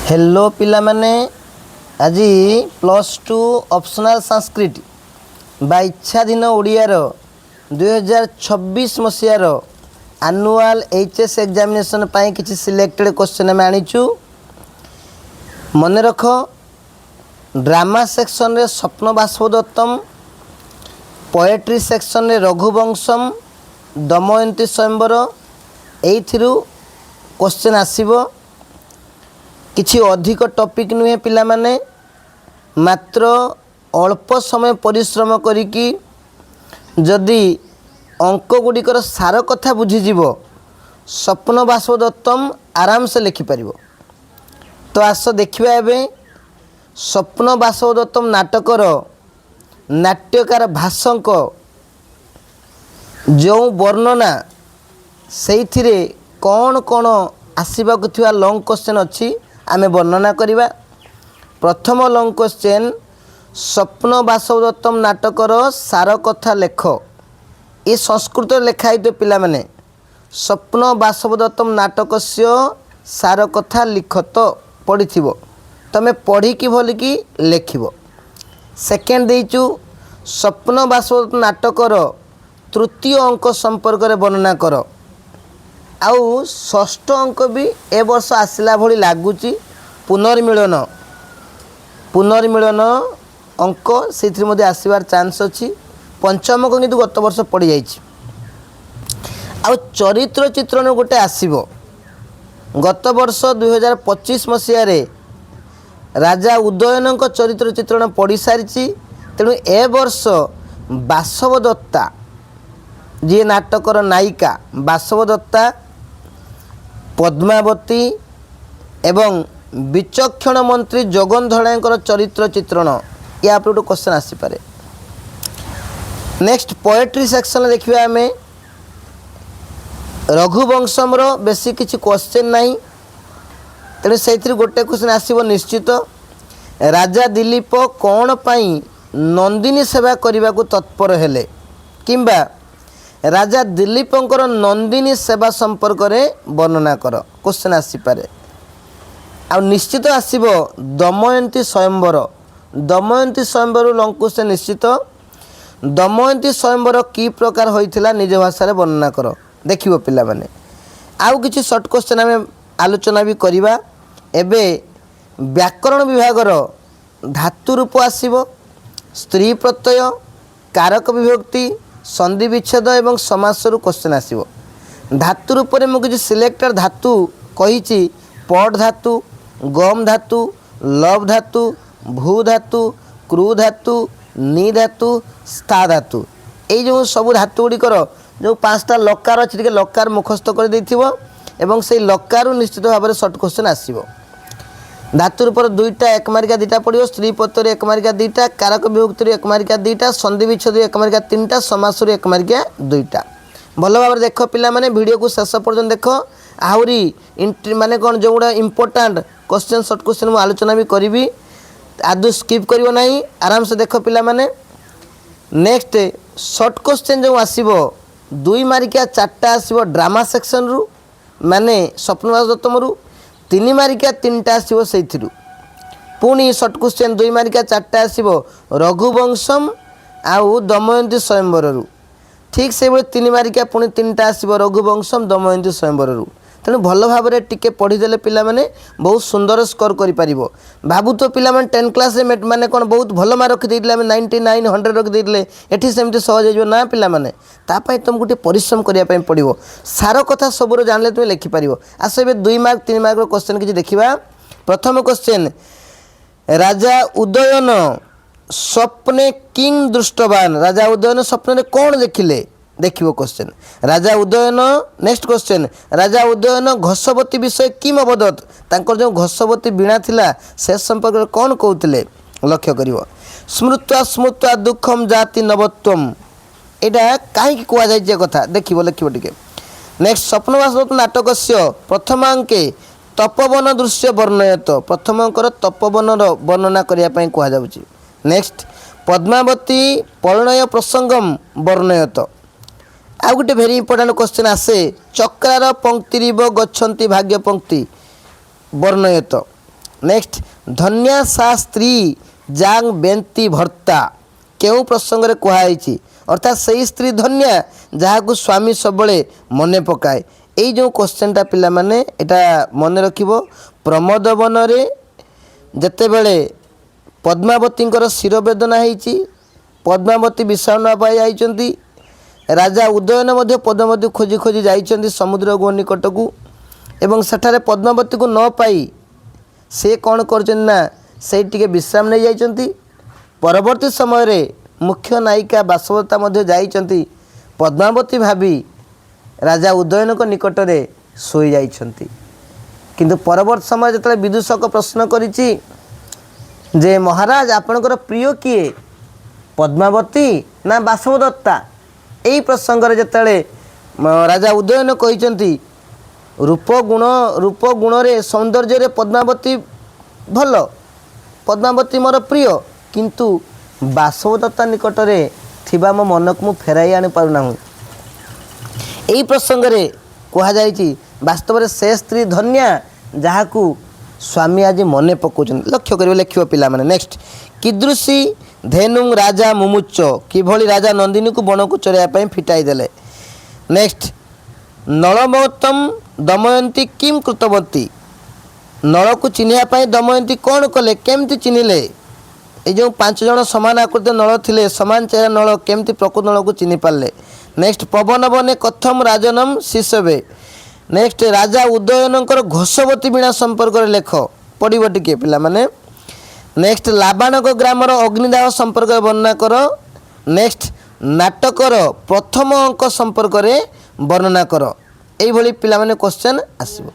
Hello पिला माने आज +2 ऑप्शनल संस्कृत बा इच्छाधीन ओडियार 2026 मसीहार एनुअल एचएस एग्जामिनेशन पाई किसी सिलेक्टेड क्वेश्चन आम आनीचु। मन रख ड्रामा सेक्शन रे स्वप्न बाष्पदत्तम, पोएट्री सेक्शन रे रघुवंशम, दमयंती स्वयंवर एइथिरु क्वेश्चन आसीबो। किछि अधिक टॉपिक नुहे पिला माने मात्र अल्प समय परिश्रम करिकी जदि अंक गुड़िकर सार कथा बुझीजीव स्वप्न बाष्पदत्तम आराम से लिखिपर। तो आस देखिबा एबे स्वप्न बाष्पदत्तम नाटकर नाट्यकार भाषंक जो वर्णना से कौन कौन आसवाक थिबा लॉन्ग क्वेश्चन अच्छी आमे वर्णना करिबा। प्रथम लॉन्ग क्वेश्चन स्वप्न बाष्पदत्तम नाटकर सार कथा लेख। ये संस्कृत लेखाई तो पिला माने स्वप्न बाष्पदत्तम नाटकस्य सार कथा लिखत पढ़िथिबो, तमे पढ़ी कि भल कि लेखिबो। सेकेंड देइचु स्वप्न बाष्पदत्तम नाटकर तृतीय अंक संपर्क रे वर्णना कर। आउ षष्ठ अंक भी ए वर्ष आसला भली लागुची पुनर्मिलन अंक से मध्य आसबार चांस अच्छी। पंचम अंक किंतु गत वर्ष पड़ जाइए। आउ चरित्र चित्रण गोटे आसीबो। गत वर्ष 2025 मसीह राजा उदयन चरित्र चित्रण पड़ सारी। तेणु ए वर्ष बाष्पदत्ता जी नाटकर नायिका बाष्पदत्ता, पद्मावती एवं विचक्षण मंत्री जगन धड़ाकर चरित्र चित्रण या गोटे क्वेश्चन आसीपे। नेक्स्ट पोएट्री सेक्शन देखिए आम रघुवंशम बेसी किसी क्वेश्चन नहीं, तेणु से गोटे क्वेश्चन आसब निश्चित। राजा दिलीप कौन पाई नंदिनी सेवा करने को तत्पर हेले, किंबा राजा दिलीपंकर नंदिनी सेवा संपर्क में वर्णना कर क्वेश्चन आसीपे। आ निश्चित आसीबो दमयंती स्वयंवर। दमयंती स्वयंवर लंग क्वेश्चन निश्चित। दमयंती स्वयंवर की प्रकार होइथिला निज भाषा रे वर्णना कर। देखिबो पिला माने आउ किछि शॉर्ट क्वेश्चन आमे आलोचना भी करिबा। एबे व्याकरण विभागर धातु रूप आसीबो, स्त्री प्रत्यय, कारक विभक्ति, संधि विच्छेद एवं समासरु क्वेश्चन आसीबो। धातु रूप में मुझे सिलेक्टेड धातु कही पट धातु, गम धातु, लव धातु, भू धातु, क्रू धातु, नी धातु, स्था धातु। ये जो सब धातु गुड़िकर जो 5टा लकार अच्छी लकार मुखस्थ कर देथिबो एवं से लकारु निश्चित भाव में शॉर्ट क्वेश्चन आसीबो। धातु रूप 2टा 1 मार्किया 2टा पड़ो, स्त्री पत्तर 1 मार्किया 2टा, कारक विभक्ति 1 मार्किया 2टा, संधि विच्छेद 1 मार्किया 3टा, समासरु 1 मार्किया 2टा। भल भाव में देख पिला माने वीडियो को शेष पर्यंत देख। आहरी माने कौन जो गुड़ा इंपोर्टाट क्वेश्चन शॉर्ट क्वेश्चन मुझे आलोचना भी करी। आदु स्किप करियो नहीं, आराम से देख पिला माने। नेक्स्ट शॉर्ट क्वेश्चन जो आसीबो 2 मार्किया 4टा आसीबो ड्रामा सेक्शन रु माने स्वप्न बाष्पदत्तम रु, 3 मार्किया 3टा आसीबो सेथिरु। पुणी शॉर्ट क्वेश्चन 2 मार्किया 4टा आसीबो रघुवंशम आउ दमयंती स्वयंवर रु। ठीक से 3 मार्किया पुणी 3टा आसीबो रघुवंशम दमयंती स्वयंवर रु। तेणु भल भाव में टिके पढ़ीदे पिला माने बहुत सुंदर स्कोर करि परिबो। भाबु तो पिला माने 10 क्लास रे माने कोन बहुत भल मार्क रखि देइले, 99 100 रखि देइले, एठी सेमति सहज हो ना पिला माने। ता पई तुमको टे परिश्रम करिया पई पड़िबो। सार कथा सबरो जानले तुम लिखि परिबो। आसो बे 2 मार्क 3 मार्क रो क्वेश्चन किछि देखिबा। प्रथम क्वेश्चन राजा उदयन स्वप्ने किंग दृष्टवान। राजा उदयन स्वप्न रे कौन देखिले देखिबो क्वेश्चन। राजा उदयन नेक्स्ट क्वेश्चन राजा उदयन घसवती विषय किम अवदत। तांकर जो घसवती बीणा थिला से संपर्क में कौन कहते लक्ष्य करिवो। स्मृत्वा स्मृत्वा दुखम जाति नवत्वम। एटा काहे कुआ जाय कथा देखिबो लिखिबो टिके। नेक्स्ट स्वप्न बाष्पदत्तम नाटकस्य प्रथमांके तपोवन दृश्य वर्णयत। प्रथम अंकर तपोवन वर्णना करिया पई कुआ जाउची। नेक्स्ट पद्मावती परिणय प्रसंगम वर्णयत। आ गोटे भेरी इंपोर्टाट क्वेश्चन आसे चक्रार पंक्तिरिव गच्छन्ति भाग्य पंक्ति वर्णयत। नेक्स्ट धन्या सा स्त्री जांग बेंती भर्ता केउं प्रसंग कहुई अर्थात सही स्त्री धन्या जहाँ को स्वामी सब मने पकाए यही जो क्वेश्चनटा पिला माने एटा मन रखिबो प्रमोद वन रे जेतेबेले पद्मावतींकर शिरवेदना होईची पद्मावती विषाण पाई जाइछंती राजा उदयन मध्य पद्मावती खोजी खोजी जाइछंती समुद्र गो निकट को एवं सेठारे पद्मावती को न पाई से कौन करछन ना से टिके विश्राम नहीं जाइछंती परवर्ती समय रे मुख्य नायिका बासवदत्ता मध्य जाइछंती पद्मावती भाभी राजा उदयन को निकट रे सोई जाइछंती किंतु परवर्ती समय जतले विदूषक प्रश्न करिछि जे महाराज आपणकर प्रिय किए पद्मावती ना बासवदत्ता यही प्रसंग रे जतले राजा उदयन कहिछंती रूप गुण रे सौंदर्य रे पद्मावती भल पद्मावती मोर प्रिय किंतु बासवदत्ता निकट रे थिबा मो मन को मु फेराई आनी पारुना हूँ यही प्रसंग रे कहा जाइछि वास्तव रे से स्त्री धन्या जहाँ को स्वामी आज मने पकाउछन लक्ष्य करिवे लेखियो पिला माने नेक्स्ट कीदृशी धेनु राजा मुमुच्च किभली राजा नंदिनी को बन को चराइया पई फिटाई देले नेक्स्ट नलमोत्तम दमयंती किम कृतवती नल को चिन्हिया दमयंती कौन कले केमती चिन्हिले ये जो 5 जन समान आकृति नल थिले समान चेहरा नल केमती प्रकृत नल को चिन्हि पारले नेक्स्ट पवन बने कथम राजनम शिशवे नेक्स्ट राजा उदयनकर घोषवती बीणा संपर्क लेख पढ़व टिके पिला माने नेक्स्ट लाबाणक ग्रामर अग्निदाह संपर्क वर्णना कर नेक्स्ट नाटकर प्रथम अंक संपर्क वर्णना कर यही पिला माने क्वेश्चन आसीबो।